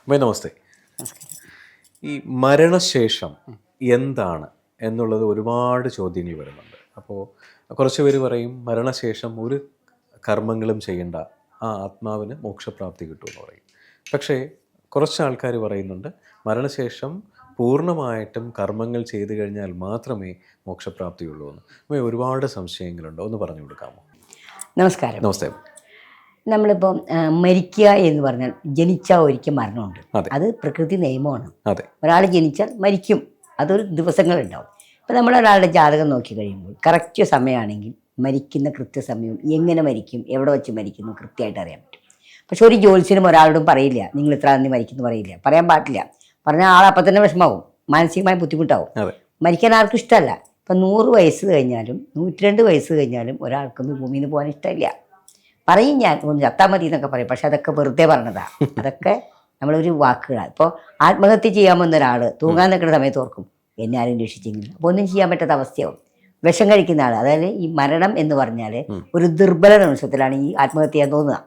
അമ്മേ നമസ്തേ. ഈ മരണശേഷം എന്താണ് എന്നുള്ളത് ഒരുപാട് ചോദ്യങ്ങൾ വരുന്നുണ്ട്. അപ്പോൾ കുറച്ച് പേര് പറയും മരണശേഷം ഒരു കർമ്മങ്ങളും ചെയ്യേണ്ട, ആ ആത്മാവിന് മോക്ഷപ്രാപ്തി കിട്ടുമെന്ന് പറയും. പക്ഷേ കുറച്ച് ആൾക്കാർ പറയുന്നുണ്ട് മരണശേഷം പൂർണ്ണമായിട്ടും കർമ്മങ്ങൾ ചെയ്തു കഴിഞ്ഞാൽ മാത്രമേ മോക്ഷപ്രാപ്തിയുള്ളൂ എന്ന്. അമ്മേ ഒരുപാട് സംശയങ്ങളുണ്ട്, ഒന്ന് പറഞ്ഞു കൊടുക്കാമോ? നമസ്കാരം. നമസ്തേ. നമ്മളിപ്പം മരിക്കുക എന്ന് പറഞ്ഞാൽ ജനിച്ചാൽ ഒരിക്കൽ മരണമുണ്ട്. അതെ. അത് പ്രകൃതി നിയമമാണ്. അതെ. ഒരാൾ ജനിച്ചാൽ മരിക്കും, അതൊരു ദിവസങ്ങളുണ്ടാവും. ഇപ്പം നമ്മളൊരാളുടെ ജാതകം നോക്കി കഴിയുമ്പോൾ കറക്റ്റ് സമയമാണെങ്കിൽ മരിക്കുന്ന കൃത്യസമയവും എങ്ങനെ മരിക്കും, എവിടെ വെച്ച് മരിക്കുന്നു കൃത്യമായിട്ട് അറിയാൻ പറ്റും. പക്ഷെ ഒരു ജ്യോത്സ്യനും ഒരാളോടും പറയില്ല നിങ്ങൾ ഇത്ര നന്ദി മരിക്കുന്നു പറയില്ല, പറയാൻ പാടില്ല. പറഞ്ഞാൽ ആളപ്പം തന്നെ വിഷമാവും, മാനസികമായി ബുദ്ധിമുട്ടാവും. മരിക്കാൻ ആർക്കും ഇഷ്ടമല്ല. ഇപ്പം 100 വയസ്സ് കഴിഞ്ഞാലും 102 വയസ്സ് കഴിഞ്ഞാലും ഒരാൾക്കും ഈ ഭൂമിയിൽ നിന്ന് പോകാൻ ഇഷ്ടമില്ല. പറയും ഞാൻ ഒന്ന് ചത്താൽ മതി എന്നൊക്കെ പറയും, പക്ഷെ അതൊക്കെ വെറുതെ പറഞ്ഞതാണ്. അതൊക്കെ നമ്മളൊരു വാക്കുകളാണ്. ഇപ്പോൾ ആത്മഹത്യ ചെയ്യാമെന്ന ഒരാൾ തൂങ്ങാൻ നിൽക്കുന്ന സമയത്ത് ഓർക്കും എന്നെ ആരും രക്ഷിച്ചെങ്കിൽ, അപ്പോൾ ഒന്നും ചെയ്യാൻ പറ്റാത്ത അവസ്ഥയാവും. വിഷം കഴിക്കുന്ന ആൾ, അതായത് ഈ മരണം എന്ന് പറഞ്ഞാൽ ഒരു ദുർബല നിമിഷത്തിലാണ് ഈ ആത്മഹത്യ ചെയ്യാൻ തോന്നുക.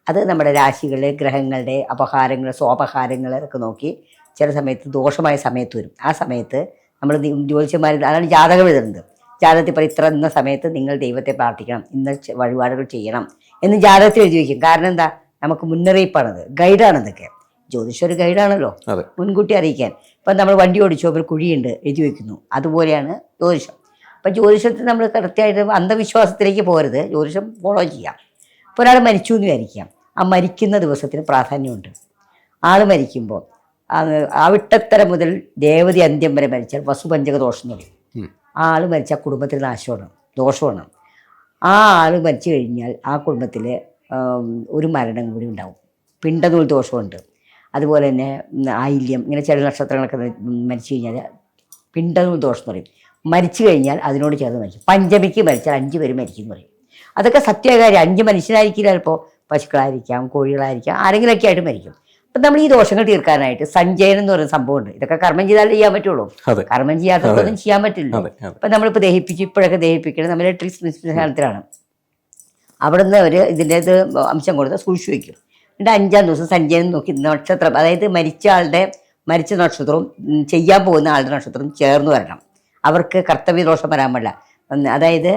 അത് നമ്മുടെ രാശികളുടെ ഗ്രഹങ്ങളുടെ അപഹാരങ്ങൾ സ്വാപഹാരങ്ങൾ ഒക്കെ നോക്കി ചില സമയത്ത് ദോഷമായ സമയത്ത് വരും. ആ സമയത്ത് നമ്മൾ ജ്യോത്സ്യന്മാർ, അതാണ് ജാതകം എഴുതുന്നത്. ജാതകത്തിൽ പറയും ഇത്ര ഇന്ന സമയത്ത് നിങ്ങൾ ദൈവത്തെ പ്രാർത്ഥിക്കണം, ഇന്ന വഴിപാടുകൾ ചെയ്യണം എന്ന് ജാതകത്തിൽ എഴുതി വയ്ക്കും. കാരണം എന്താ, നമുക്ക് മുന്നറിയിപ്പാണത്, ഗൈഡാണ് ഇതൊക്കെ. ജ്യോതിഷം ഒരു ഗൈഡാണല്ലോ, മുൻകൂട്ടി അറിയിക്കാൻ. ഇപ്പം നമ്മൾ വണ്ടി ഓടിച്ചോ ഒരു കുഴിയുണ്ട് എഴുതി വയ്ക്കുന്നു, അതുപോലെയാണ് ജ്യോതിഷം. അപ്പം ജ്യോതിഷത്തിൽ നമ്മൾ കൃത്യമായിട്ട് അന്ധവിശ്വാസത്തിലേക്ക് പോകരുത്, ജ്യോതിഷം ഫോളോ ചെയ്യാം. ഇപ്പോൾ ഒരാൾ മരിച്ചു എന്ന് വിചാരിക്കാം, ആ മരിക്കുന്ന ദിവസത്തിന് പ്രാധാന്യമുണ്ട്. ആൾ മരിക്കുമ്പോൾ അവിട്ടത്തര മുതൽ രേവതി അന്ത്യം വരെ മരിച്ചാൽ വസുപഞ്ചക ദോഷം എന്ന് പറയും. ആ ആൾ മരിച്ചാൽ കുടുംബത്തിൽ നാശമാണ്, ദോഷമാണ്. ആ ആൾ മരിച്ചു കഴിഞ്ഞാൽ ആ കുടുംബത്തിൽ ഒരു മരണം കൂടി ഉണ്ടാവും. പിണ്ടനൂൽ ദോഷമുണ്ട്. അതുപോലെ തന്നെ ആയില്യം, ഇങ്ങനെ ചില നക്ഷത്രങ്ങളൊക്കെ മരിച്ചു കഴിഞ്ഞാൽ പിണ്ടനൂൽ ദോഷം എന്ന് പറയും. മരിച്ചു കഴിഞ്ഞാൽ അതിനോട് ചേർന്ന് മരിക്കും. പഞ്ചമിക്ക് മരിച്ചാൽ 5 പേര് മരിക്കും എന്ന് പറയും. അതൊക്കെ സത്യമായ കാര്യം. 5 മനുഷ്യനായിരിക്കില്ല, ചിലപ്പോൾ പശുക്കളായിരിക്കാം, കോഴികളായിരിക്കാം, ആരെങ്കിലുമൊക്കെ ആയിട്ട് മരിക്കും. അപ്പം നമ്മൾ ഈ ദോഷങ്ങൾ തീർക്കാനായിട്ട് സഞ്ചയനം എന്ന് പറയുന്ന സംഭവമുണ്ട്. ഇതൊക്കെ കർമ്മം ചെയ്താലേ ചെയ്യാൻ പറ്റുള്ളൂ, കർമ്മം ചെയ്യാത്തതൊന്നും ചെയ്യാൻ പറ്റില്ല. അപ്പം നമ്മളിപ്പോൾ ദഹിപ്പിച്ച് ഇപ്പോഴൊക്കെ ദഹിപ്പിക്കുന്നത് നമ്മൾ ട്രീസ്മെൻറ്റിലാണ്. അവിടെ നിന്ന് അവർ ഇതിൻ്റെ അംശം കൊടുത്ത് സൂക്ഷിച്ചു വയ്ക്കും. എന്നിട്ട് 5-ാം ദിവസം സഞ്ചയനം നോക്കി നക്ഷത്രം, അതായത് മരിച്ച നക്ഷത്രവും ചെയ്യാൻ പോകുന്ന ആളുടെ നക്ഷത്രവും ചേർന്ന് വരണം. അവർക്ക് കർത്തവ്യ ദോഷം വരാൻ പാടില്ല. അതായത്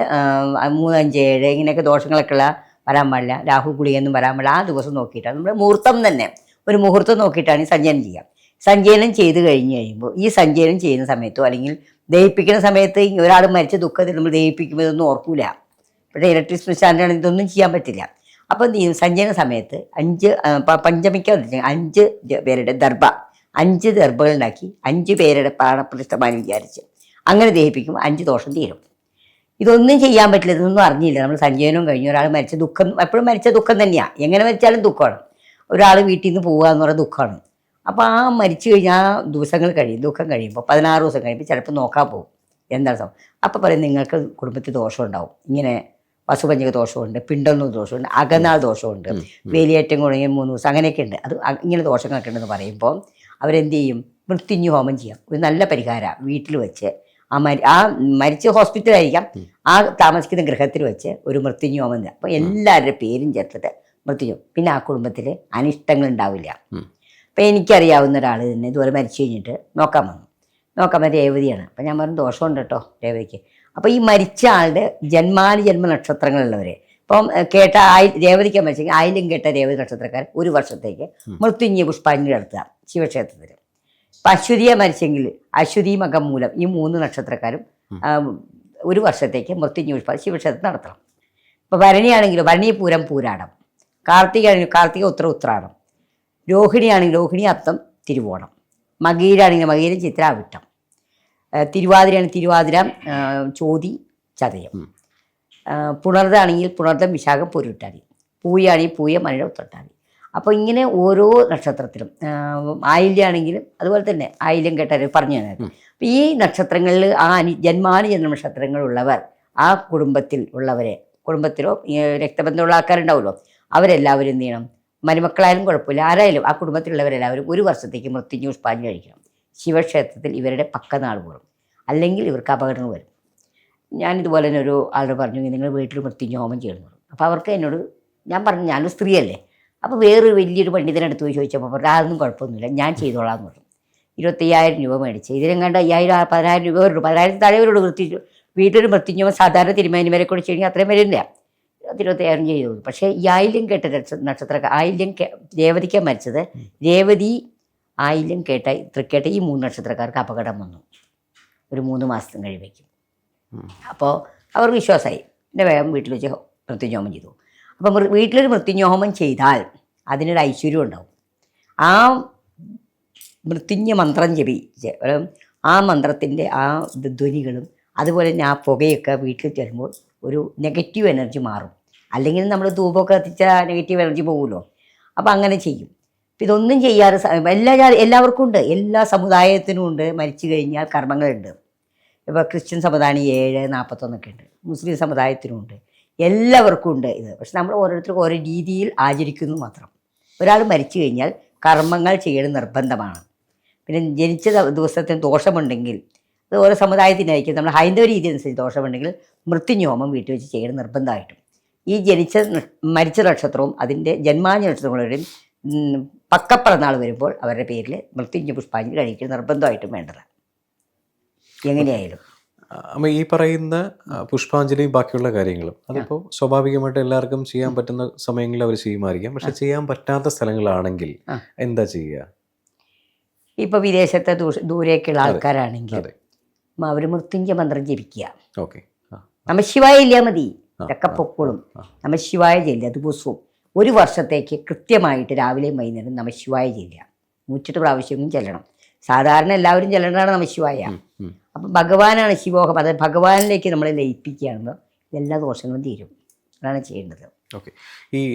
3, 5, 7 ഇങ്ങനെയൊക്കെ ദോഷങ്ങളൊക്കെ ഉള്ള വരാൻ പാടില്ല. രാഹു ഗുളികയൊന്നും വരാൻ പാടില്ല. ആ ദിവസം നോക്കിയിട്ടാണ് നമ്മൾ മുഹൂർത്തം തന്നെ, ഒരു മുഹൂർത്തം നോക്കിയിട്ടാണ് ഈ സഞ്ചയനം ചെയ്യുക. സഞ്ചയനം ചെയ്ത് കഴിഞ്ഞ് കഴിയുമ്പോൾ ഈ സഞ്ചയനം ചെയ്യുന്ന സമയത്തോ അല്ലെങ്കിൽ ദഹിപ്പിക്കുന്ന സമയത്ത് ഒരാൾ മരിച്ച ദുഃഖത്തിൽ നമ്മൾ ദഹിപ്പിക്കുമ്പോൾ ഇതൊന്നും ഓർക്കൂല. പക്ഷേ ഇലക്ട്രിക് സ്റ്റാൻഡാണ്, ഇതൊന്നും ചെയ്യാൻ പറ്റില്ല. അപ്പം സഞ്ചയന സമയത്ത് പഞ്ചമിക്ക് 5 പേരുടെ 5 ദർഭകളുണ്ടാക്കി 5 പേരുടെ പ്രാണപ്രതിഷ്ഠമാനം വിചാരിച്ച് അങ്ങനെ ദഹിപ്പിക്കും. 5 ദോഷം തീരും. ഇതൊന്നും ചെയ്യാൻ പറ്റില്ല, ഇതൊന്നും അറിഞ്ഞില്ല. നമ്മൾ സഞ്ചയനവും കഴിഞ്ഞു ഒരാൾ മരിച്ച ദുഃഖം, എപ്പോഴും മരിച്ച ദുഃഖം തന്നെയാണ്. എങ്ങനെ മരിച്ചാലും ദുഃഖമാണ്. ഒരാൾ വീട്ടിൽ നിന്ന് പോവുക എന്ന് പറയുന്ന ദുഃഖമാണ്. അപ്പോൾ ആ മരിച്ചു കഴിഞ്ഞാൽ ആ ദിവസങ്ങൾ കഴിയും, ദുഃഖം കഴിയുമ്പോൾ 16 ദിവസം കഴിയുമ്പോൾ ചിലപ്പോൾ നോക്കാൻ പോകും എന്താണ് സംഭവം. അപ്പോൾ പറയും നിങ്ങൾക്ക് കുടുംബത്തിൽ ദോഷം ഉണ്ടാവും, ഇങ്ങനെ വസുപഞ്ചക ദോഷമുണ്ട്, പിണ്ടൊന്നു ദോഷമുണ്ട്, അകനാൾ ദോഷമുണ്ട്, വേലിയേറ്റം തുടങ്ങിയ 3 ദിവസം അങ്ങനെയൊക്കെ ഉണ്ട്. അത് ഇങ്ങനെ ദോഷങ്ങളൊക്കെ ഉണ്ടെന്ന് പറയുമ്പോൾ അവരെന്ത് ചെയ്യും, മൃത്യുഞ്ജയ ഹോമം ചെയ്യാം. ഒരു നല്ല പരിഹാരം വീട്ടിൽ വെച്ച് ആ മരിച്ച ഹോസ്പിറ്റലായിരിക്കാം, ആ താമസിക്കുന്ന ഗൃഹത്തിൽ വെച്ച് ഒരു മൃത്യുഞ്ജയ ഹോമം ചെയ്യാം. അപ്പോൾ എല്ലാവരുടെ പേരും ചേർത്തിട്ട് മൃത്യുഞ്ജയം. പിന്നെ ആ കുടുംബത്തിൽ അനിഷ്ടങ്ങൾ ഉണ്ടാവില്ല. അപ്പം എനിക്കറിയാവുന്ന ഒരാൾ തന്നെ ഇതുപോലെ മരിച്ചു കഴിഞ്ഞിട്ട് നോക്കാൻ വന്നു രേവതിയാണ്. അപ്പം ഞാൻ പറഞ്ഞു ദോഷമുണ്ട് കേട്ടോ രേവതിക്ക്. അപ്പോൾ ഈ മരിച്ച ആളുടെ ജന്മ നക്ഷത്രങ്ങളുള്ളവരെ ഇപ്പം കേട്ട രേവതിക്ക് മരിച്ചെങ്കിൽ ആയില്യം കേട്ട രേവതി നക്ഷത്രക്കാർ 1 വർഷത്തേക്ക് മൃത്യുഞ്ജയ പുഷ്പാഞ്ജലി നടത്തുക ശിവക്ഷേത്രത്തിൽ. ഇപ്പം അശ്വതിയെ മരിച്ചെങ്കിൽ അശ്വതി മകം മൂലം ഈ 3 നക്ഷത്രക്കാരും 1 വർഷത്തേക്ക് മൃത്യുഞ്ജയ പുഷ്പാഞ്ജലി ശിവക്ഷേത്രത്തിൽ നടത്തണം. ഇപ്പോൾ ഭരണിയാണെങ്കിലോ ഭരണി പൂരം പൂരാടം, കാർത്തികയാണെങ്കിൽ കാർത്തിക ഉത്രാടം, രോഹിണിയാണെങ്കിൽ രോഹിണി അത്തം തിരുവോണം, മകീരാണെങ്കിൽ മകീരം ചിത്ര അവിട്ടം, തിരുവാതിരയാണെങ്കിൽ തിരുവാതിര ചോതി ചതയം, പുണർതാണെങ്കിൽ പുണർതം വിശാഖം പൊരുട്ടാതി, പൂയാണെങ്കിൽ പൂയ മണിയുടെ ഉത്രട്ടാതി. അപ്പോൾ ഇങ്ങനെ ഓരോ നക്ഷത്രത്തിലും ആയില്യാണെങ്കിലും അതുപോലെ തന്നെ ആയില്യം കേട്ടവർ പറഞ്ഞു തന്നത്. അപ്പോൾ ഈ നക്ഷത്രങ്ങളിൽ ആ ജന്മാനുജന്മ നക്ഷത്രങ്ങളുള്ളവർ ആ കുടുംബത്തിൽ ഉള്ളവരെ, കുടുംബത്തിലോ രക്തബന്ധമുള്ള ആൾക്കാരുണ്ടാവുമല്ലോ, അവരെല്ലാവരും എന്ത് ചെയ്യണം, മരുമക്കളായാലും കുഴപ്പമില്ല, ആരായാലും ആ കുടുംബത്തിലുള്ളവരെല്ലാവരും 1 വർഷത്തേക്ക് മൃത്യുഞ്ജയ പുഷ്പാഞ്ജലി കഴിക്കണം. ശിവക്ഷേത്രത്തിൽ ഇവരുടെ പക്കനാൾ കൂടും, അല്ലെങ്കിൽ ഇവർക്ക് അപകടങ്ങൾ വരും. ഞാനിതുപോലെ തന്നെ ഒരു ആളോട് പറഞ്ഞു നിങ്ങൾ വീട്ടിൽ മൃത്യുഞ്ജയ ഹോമം ചെയ്യണമെന്ന് പറഞ്ഞു. അപ്പോൾ അവർക്ക് എന്നോട് ഞാൻ പറഞ്ഞു ഞാനൊരു സ്ത്രീയല്ലേ, അപ്പോൾ വേറൊരു വലിയൊരു പണ്ഡിതനടുത്ത് പോയി ചോദിച്ചപ്പോൾ പറഞ്ഞു അതൊന്നും കുഴപ്പമൊന്നുമില്ല, ഞാൻ ചെയ്തോളാം എന്ന് പറഞ്ഞു. 25,000 രൂപ മേടിച്ച് ഇതിനെങ്ങാണ്ട് 5,000 10,000 രൂപ വരും. 10,000 താഴെയോട് വൃത്തി വീട്ടിൽ വൃത്തിഞ്ഞപ്പോൾ സാധാരണ തിരുമേനി വരെ കൂടെ ചെയ്യണമെങ്കിൽ അത്രയും വരില്ല. 25,000 ചെയ്തു. പക്ഷേ ഈ ആയില്യം കേട്ട നക്ഷത്രക്കാർ, ആയില്യം രേവതിക്ക് മരിച്ചത്, രേവതി ആയില്യം കേട്ട തൃക്കേട്ട ഈ 3 നക്ഷത്രക്കാർക്ക് അപകടം വന്നു ഒരു 3 മാസം കഴിയുമ്പോഴേക്കും. അപ്പോൾ അവർക്ക് വിശ്വാസമായി. പിന്നെ വേഗം വീട്ടിൽ വെച്ച് മൃത്യുഞ്ജോമം ചെയ്തു. അപ്പം വീട്ടിലൊരു മൃത്യുഞ്ജോമം ചെയ്താൽ അതിനൊരു ഐശ്വര്യം ഉണ്ടാവും. ആ മൃത്യുഞ്ജ മന്ത്രം ജപിച്ച് ആ മന്ത്രത്തിൻ്റെ ആ ധ്വനികളും അതുപോലെ തന്നെ ആ പുകയൊക്കെ വീട്ടിൽ ചെല്ലുമ്പോൾ ഒരു നെഗറ്റീവ് എനർജി മാറും. അല്ലെങ്കിൽ നമ്മൾ ധൂപമൊക്കെ കത്തിച്ച നെഗറ്റീവ് എനർജി പോകുമല്ലോ. അപ്പോൾ അങ്ങനെ ചെയ്യും. അപ്പം ഇതൊന്നും ചെയ്യാറ് എല്ലാവർക്കും ഉണ്ട്, എല്ലാ സമുദായത്തിനും ഉണ്ട്. മരിച്ചു കഴിഞ്ഞാൽ കർമ്മങ്ങളുണ്ട്. ഇപ്പോൾ ക്രിസ്ത്യൻ സമുദായം 7:41 ഉണ്ട്, മുസ്ലിം സമുദായത്തിനുമുണ്ട്, എല്ലാവർക്കും ഉണ്ട് ഇത്. പക്ഷെ നമ്മൾ ഓരോരുത്തർക്കും ഓരോ രീതിയിൽ ആചരിക്കുന്നു മാത്രം. ഒരാൾ മരിച്ചു കഴിഞ്ഞാൽ കർമ്മങ്ങൾ ചെയ്യൽ നിർബന്ധമാണ്. പിന്നെ ജനിച്ച ദിവസത്തിന് ദോഷമുണ്ടെങ്കിൽ അത് ഓരോ സമുദായത്തിനായിരിക്കും. നമ്മൾ ഹൈന്ദവ രീതി അനുസരിച്ച് ദോഷമുണ്ടെങ്കിൽ മൃത്യുഞ്ജോമം വീട്ടിൽ വെച്ച് ചെയ്യൽ നിർബന്ധമായിട്ടും. ഈ മരിച്ച നക്ഷത്രവും അതിൻ്റെ ജന്മാഞ്ച നക്ഷത്രങ്ങളുടെയും പക്കപ്പിറന്നാൾ വരുമ്പോൾ അവരുടെ പേരിൽ മൃത്യുഞ്ജയ പുഷ്പാഞ്ജലി കഴിക്കൽ നിർബന്ധമായിട്ടും വേണ്ടത് എങ്ങനെയായാലും. അമ്മ ഈ പറയുന്ന പുഷ്പാഞ്ജലിയും ബാക്കിയുള്ള കാര്യങ്ങളും അതിപ്പോൾ സ്വാഭാവികമായിട്ട് എല്ലാവർക്കും ചെയ്യാൻ പറ്റുന്ന സമയങ്ങളിൽ അവർ ചെയ്യുമായിരിക്കാം. പക്ഷെ ചെയ്യാൻ പറ്റാത്ത സ്ഥലങ്ങളാണെങ്കിൽ എന്താ ചെയ്യുക? ഇപ്പോൾ വിദേശത്തെ ദൂരേക്കുള്ള ആൾക്കാരാണെങ്കിൽ അവർ മൃത്യുഞ്ജയ മന്ത്രം ജപിക്കുക. ഓക്കെ, നമഃശിവായ ഇല്ല മതി, ഇതൊക്കെ പൊക്കോളും. നമഃശിവായ ചെല്ലുക ദിവസവും 1 വർഷത്തേക്ക് കൃത്യമായിട്ട് രാവിലെയും വൈകുന്നേരം നമഃശിവായ ചെല്ലുക. 108 പ്രാവശ്യവും ചെല്ലണം. സാധാരണ എല്ലാവരും ചെല്ലേണ്ടതാണ് നമഃശിവായ. അപ്പം ഭഗവാനാണ് ശിവോഹം, അത് ഭഗവാനിലേക്ക് നമ്മൾ ലയിപ്പിക്കുകയാണെന്ന് എല്ലാ ദോഷങ്ങളും തീരും. അതാണ് ചെയ്യേണ്ടത്. ഓക്കെ,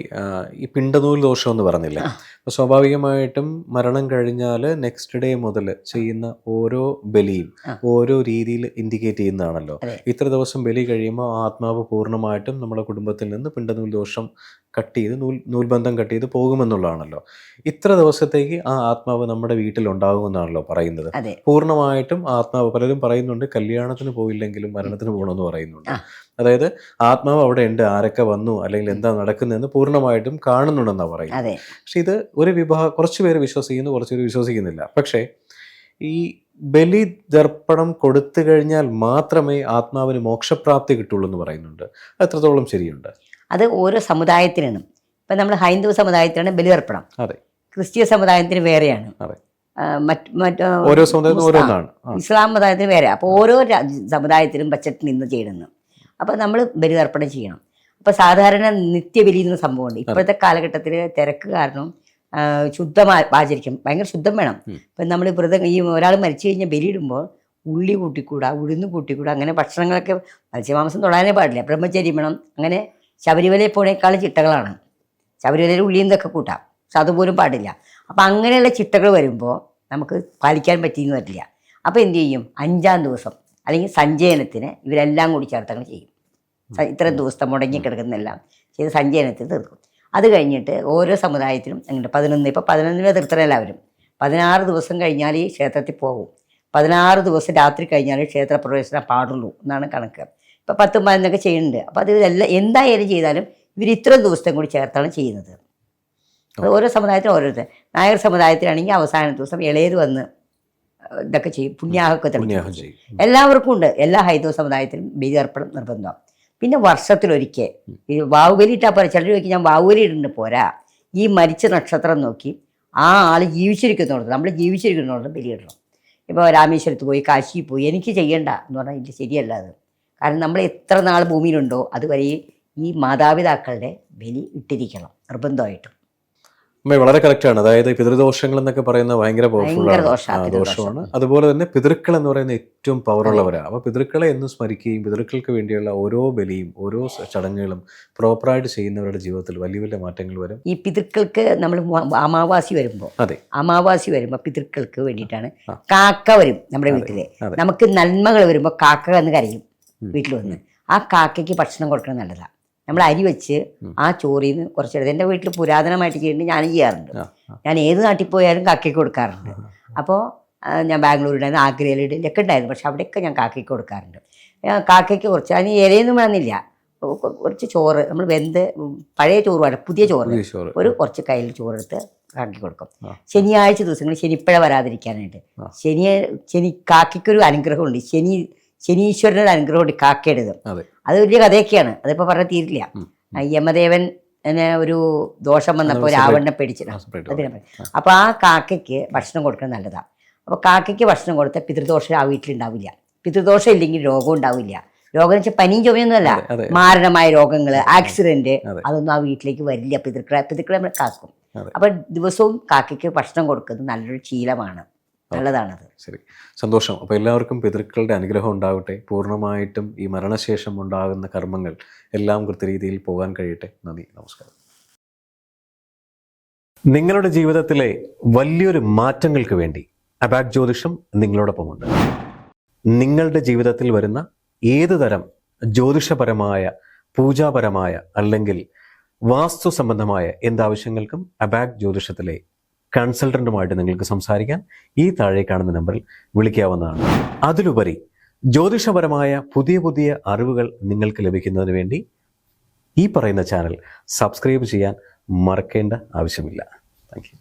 ഈ പിണ്ടനൂൽ ദോഷം എന്ന് പറഞ്ഞില്ലേ, അപ്പോൾ സ്വാഭാവികമായിട്ടും മരണം കഴിഞ്ഞാൽ നെക്സ്റ്റ് ഡേ മുതൽ ചെയ്യുന്ന ഓരോ ബലിയും ഓരോ രീതിയിൽ ഇൻഡിക്കേറ്റ് ചെയ്യുന്നതാണല്ലോ. ഇത്ര ദിവസം ബലി കഴിയുമ്പോൾ ആത്മാവ് പൂർണ്ണമായിട്ടും നമ്മുടെ കുടുംബത്തിൽ നിന്ന് പിണ്ടനൂൽ ദോഷം കട്ട് ചെയ്ത് നൂൽബന്ധം കട്ട് ചെയ്ത് പോകുമെന്നുള്ളതാണല്ലോ. ഇത്ര ദിവസത്തേക്ക് ആ ആത്മാവ് നമ്മുടെ വീട്ടിലുണ്ടാകുമെന്നാണല്ലോ പറയുന്നത്. പൂർണ്ണമായിട്ടും ആത്മാവ്, പലരും പറയുന്നുണ്ട് കല്യാണത്തിന് പോയില്ലെങ്കിലും മരണത്തിന് പോകണമെന്ന് പറയുന്നുണ്ട്. അതായത് ആത്മാവ് അവിടെ ഉണ്ട്, ആരൊക്കെ വന്നു അല്ലെങ്കിൽ എന്താ നടക്കുന്നതെന്ന് പൂർണ്ണമായിട്ടും കാണുന്നുണ്ടെന്നാണ് പറയുന്നത്. പക്ഷെ ഇത് ഒരു കുറച്ച് പേര് വിശ്വസിക്കുന്നു, കുറച്ച് പേര് വിശ്വസിക്കുന്നില്ല. പക്ഷേ ഈ ബലി ദർപ്പണം കൊടുത്തു കഴിഞ്ഞാൽ മാത്രമേ ആത്മാവിന് മോക്ഷപ്രാപ്തി കിട്ടുള്ളൂ എന്ന് പറയുന്നുണ്ട്. എത്രത്തോളം ശരിയുണ്ട്? അത് ഓരോ സമുദായത്തിനാണ്. ഇപ്പം നമ്മൾ ഹൈന്ദവ സമുദായത്തിനാണ് ബലിതർപ്പണം, ക്രിസ്തീയ സമുദായത്തിന് വേറെയാണ്, ഇസ്ലാം സമുദായത്തിന് വേറെ. അപ്പോൾ ഓരോ സമുദായത്തിനും ബച്ചറ്റ് നിന്ന് ചെയ്യണമെന്ന്. അപ്പോൾ നമ്മൾ ബലിതർപ്പണം ചെയ്യണം. അപ്പോൾ സാധാരണ നിത്യബലി എന്ന സംഭവമുണ്ട്. ഇപ്പോഴത്തെ കാലഘട്ടത്തിൽ തിരക്ക് കാരണം ആചരിക്കും, ഭയങ്കര ശുദ്ധം വേണം. ഇപ്പം നമ്മൾ ഈ ഒരാൾ മരിച്ചു കഴിഞ്ഞാൽ ബലിയിടുമ്പോൾ ഉള്ളി കൂട്ടിക്കൂടാ, ഉഴുന്ന് കൂട്ടിക്കൂടാ, അങ്ങനെ ഭക്ഷണങ്ങളൊക്കെ മത്സ്യമാംസം തൊടാനേ പാടില്ല, ബ്രഹ്മചര്യം വേണം. അങ്ങനെ ശബരിമലയിൽ പോണേക്കാളും ചിട്ടകളാണ്. ശബരിമലയിൽ ഉള്ളിയും ഇതൊക്കെ കൂട്ടാം, പക്ഷെ അതുപോലും പാടില്ല. അപ്പം അങ്ങനെയുള്ള ചിട്ടകൾ വരുമ്പോൾ നമുക്ക് പാലിക്കാൻ പറ്റിയെന്ന് വരില്ല. അപ്പോൾ എന്ത് ചെയ്യും? 5-ാം ദിവസം അല്ലെങ്കിൽ സഞ്ചയനത്തിന് ഇവരെല്ലാം കൂടി ചേർത്തങ്ങൾ ചെയ്യും. ഇത്രയും ദിവസത്തെ മുടങ്ങിക്കിടക്കുന്നെല്ലാം ചെയ്ത് സഞ്ചയനത്തിന് തീർക്കും. അത് കഴിഞ്ഞിട്ട് ഓരോ സമുദായത്തിനും അങ്ങനെ 11, ഇപ്പോൾ 11 തീർത്തണം എല്ലാവരും. 16 ദിവസം കഴിഞ്ഞാൽ ഈ ക്ഷേത്രത്തിൽ പോകും. 16 ദിവസം രാത്രി കഴിഞ്ഞാൽ ക്ഷേത്രപ്രവേശനം പാടുള്ളൂ എന്നാണ് കണക്ക്. ഇപ്പോൾ 10, 11 ചെയ്യുന്നുണ്ട്. അപ്പോൾ അത് എന്തായാലും ചെയ്താലും ഇവർ ഇത്ര ദിവസത്തെ കൂടി ചേർത്താണ് ചെയ്യുന്നത്. ഓരോ സമുദായത്തിനും ഓരോരുത്തർ. നായർ സമുദായത്തിലാണെങ്കിൽ അവസാന ദിവസം ഇളയത് വന്ന് ഇതൊക്കെ ചെയ്യും, പുണ്യാഹമൊക്കെ തെളിയിക്കും. എല്ലാവർക്കും ഉണ്ട്, എല്ലാ ഹൈന്ദവ സമുദായത്തിലും ബലിതർപ്പണം നിർബന്ധം. പിന്നെ വർഷത്തിലൊരിക്കൽ ഈ വാവുബലി ഇട്ടാൽ പോലെ ചിലർ ചോദിക്കും ഞാൻ വാവുബലി ഇടുന്നുണ്ട്, പോരാ, ഈ മരിച്ച നക്ഷത്രം നോക്കി ആ ആൾ ജീവിച്ചിരിക്കുന്നുണ്ട്, നമ്മൾ ജീവിച്ചിരിക്കുന്നുണ്ട് ബലിയിടണം. ഇപ്പോൾ രാമേശ്വരത്ത് പോയി, കാശി പോയി, എനിക്ക് ചെയ്യണ്ട എന്ന് പറഞ്ഞാൽ ഇത് ശരിയല്ല. അത് കാരണം നമ്മൾ എത്ര നാൾ ഭൂമിയിലുണ്ടോ അതുവരെ ഈ മാതാപിതാക്കളുടെ ബലി ഇട്ടിരിക്കണം നിർബന്ധമായിട്ടും. വളരെ കറക്റ്റാണ്. അതായത് പിതൃദോഷങ്ങൾ എന്നൊക്കെ പറയുന്നത് ഭയങ്കര ദോഷമാണ്. അതുപോലെ തന്നെ പിതൃക്കൾ എന്ന് പറയുന്ന ഏറ്റവും പവറുള്ളവരാണ്. അപ്പോൾ പിതൃക്കളെ എന്നും സ്മരിക്കുകയും പിതൃക്കൾക്ക് വേണ്ടിയുള്ള ഓരോ ബലിയും ഓരോ ചടങ്ങുകളും പ്രോപ്പറായിട്ട് ചെയ്യുന്നവരുടെ ജീവിതത്തിൽ വലിയ വലിയ മാറ്റങ്ങൾ വരും. ഈ പിതൃക്കൾക്ക് നമ്മൾ അമാവാസി വരുമ്പോൾ പിതൃക്കൾക്ക് വേണ്ടിയിട്ടാണ് കാക്ക വരും നമ്മുടെ വീട്ടില്. നമുക്ക് നന്മകൾ വരുമ്പോൾ കാക്ക എന്ന് കരയും വീട്ടിൽ വന്ന്. ആ കാക്കയ്ക്ക് ഭക്ഷണം കൊടുക്കണം നല്ലതാണ്. നമ്മൾ അരി വെച്ച് ആ ചോറിൽ നിന്ന് കുറച്ചെടുത്ത്, എൻ്റെ വീട്ടിൽ പുരാതനമായിട്ട് ചെയ്യുന്നുണ്ട്, ഞാൻ ചെയ്യാറുണ്ട്. ഞാൻ ഏത് നാട്ടിൽ പോയാലും കാക്കയ്ക്ക് കൊടുക്കാറുണ്ട്. അപ്പോൾ ഞാൻ ബാംഗ്ലൂരിലായിരുന്നു, ആഗ്രയിലൊക്കെ ഉണ്ടായിരുന്നു, പക്ഷെ അവിടെയൊക്കെ ഞാൻ കാക്കയ്ക്ക് കൊടുക്കാറുണ്ട്. കാക്കയ്ക്ക് കുറച്ച് അതിന് ഇലയൊന്നും വേണമെന്നില്ല, കുറച്ച് ചോറ് നമ്മൾ പഴയ ചോറ് വേണം, പുതിയ ചോറ് ചോറ് ഒരു കുറച്ച് കയ്യിൽ ചോറെടുത്ത് കാക്കി കൊടുക്കും. ആ. ശനിയാഴ്ച ദിവസങ്ങളിൽ ശനിപ്പഴ വരാതിരിക്കാനായിട്ട് ആ. ശനി കാക്കയ്ക്കൊരു അനുഗ്രഹമുണ്ട്, ശനീശ്വരനൊരു അനുഗ്രഹമുണ്ട് കാക്കയുടേത്. അതെ. അത് വലിയ കഥയൊക്കെയാണ്, അതിപ്പോൾ പറഞ്ഞാൽ തീരില്ല. ഉം. യമദേവൻ ഒരു ദോഷം വന്നപ്പോൾ രാവണനെ പേടിച്ചിട്ടാണ്. അപ്പോൾ ആ കാക്കയ്ക്ക് ഭക്ഷണം കൊടുക്കുന്നത് നല്ലതാണ്. അപ്പോൾ കാക്കയ്ക്ക് ഭക്ഷണം കൊടുത്താൽ പിതൃദോഷം ആ വീട്ടിലുണ്ടാവില്ല. പിതൃദോഷം ഇല്ലെങ്കിൽ രോഗം ഉണ്ടാവില്ല. രോഗം എന്ന് വെച്ചാൽ പനിയും ചുമയൊന്നുമല്ല, മാരണമായ രോഗങ്ങൾ, ആക്സിഡന്റ്, അതൊന്നും ആ വീട്ടിലേക്ക് വരില്ല. പിതൃക്കളെ നമ്മൾ കാക്കും. അപ്പൊ ദിവസവും കാക്കയ്ക്ക് ഭക്ഷണം കൊടുക്കുന്നത് നല്ലൊരു ശീലമാണ്, നല്ലതാണത്. ശരി, സന്തോഷം. അപ്പോൾ എല്ലാവർക്കും പിതൃക്കളുടെ അനുഗ്രഹം ഉണ്ടാവട്ടെ. പൂർണ്ണമായിട്ടും ഈ മരണശേഷം ഉണ്ടാകുന്ന കർമ്മങ്ങൾ എല്ലാം കൃത്യരീതിയിൽ പോകാൻ കഴിയട്ടെ. നന്ദി, നമസ്കാരം. നിങ്ങളുടെ ജീവിതത്തിലെ വലിയൊരു മാറ്റങ്ങൾക്ക് വേണ്ടി അബാക് ജ്യോതിഷം നിങ്ങളോടൊപ്പമുണ്ട്. നിങ്ങളുടെ ജീവിതത്തിൽ വരുന്ന ഏത് തരം ജ്യോതിഷപരമായ, പൂജാപരമായ അല്ലെങ്കിൽ വാസ്തു സംബന്ധമായ എന്താവശ്യങ്ങൾക്കും അബാക് ജ്യോതിഷത്തിലെ കൺസൾട്ടൻറ്റുമായിട്ട് നിങ്ങൾക്ക് സംസാരിക്കാൻ ഈ താഴെ കാണുന്ന നമ്പറിൽ വിളിക്കാവുന്നതാണ്. അതിലുപരി ജ്യോതിഷപരമായ പുതിയ അറിവുകൾ നിങ്ങൾക്ക് ലഭിക്കുന്നതിന് വേണ്ടി ഈ പറയുന്ന ചാനൽ സബ്സ്ക്രൈബ് ചെയ്യാൻ മറക്കേണ്ട ആവശ്യമില്ല. Thank you.